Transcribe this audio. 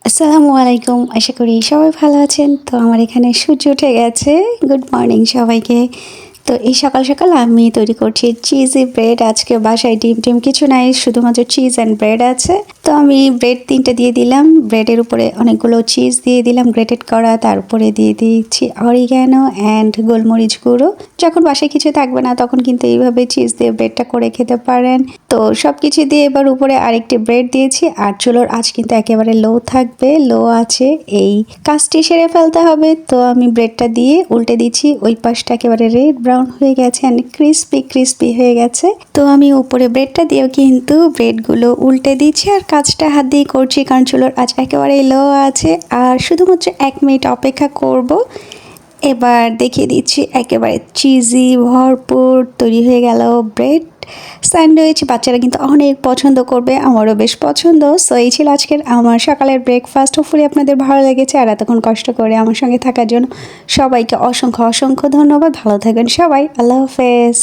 আসসালামু আলাইকুম। আশা করি সবাই ভালো আছেন। তো আমার এখানে সূর্য উঠে গেছে। গুড মর্নিং সবাইকে। তো এই সকাল সকাল আমি তৈরি করছি চিজি ব্রেড। আজকে বাসায় ডিম কিছু নাই, শুধুমাত্র চিজ অ্যান্ড ব্রেড আছে। তো আমি ব্রেড 3টে দিয়ে দিলাম। ব্রেডের উপরে অনেকগুলো চিজ দিয়ে দিলাম গ্রেটেড করা। তার উপরে দিয়ে দিচ্ছি অরিগ্যানো অ্যান্ড গোলমরিচ গুঁড়ো। যখন বাসায় কিছু থাকবে না তখন কিন্তু এইভাবে চিজ দিয়ে ব্রেডটা করে খেতে পারেন। তো সব কিছু দিয়ে এবার উপরে আরেকটি ব্রেড দিয়েছি। আর চুলোর আঁচ কিন্তু একেবারে লো থাকবে, লো আছে। এই কাজটি সেরে ফেলতে হবে। তো আমি ব্রেডটা দিয়ে উল্টে দিচ্ছি। ওই পাশটা একেবারে রেড ব্রাউন হয়ে গেছে অ্যান্ড ক্রিস্পি হয়ে গেছে। তো আমি উপরে ব্রেডটা দিয়েও কিন্তু ব্রেডগুলো উল্টে দিচ্ছি আর কাজটা হাত দিয়ে করছি, কারণ চুলোর আঁচ একেবারে লো আছে। আর শুধুমাত্র 1 মিনিট অপেক্ষা করব। এবার দেখিয়ে দিচ্ছি একেবারে চিজি ভরপুর তৈরি হয়ে গেল ব্রেড স্যান্ডউইচ। বাচ্চারা কিন্তু অনেক পছন্দ করবে, আমারও বেশ পছন্দ। সো এই ছিল আজকের আমার সকালের ব্রেকফাস্ট। হোপফুলি আপনাদের ভালো লেগেছে। আর এতক্ষণ কষ্ট করে আমার সঙ্গে থাকার জন্য সবাইকে অসংখ্য ধন্যবাদ। ভালো থাকবেন সবাই। আল্লাহ হাফেজ।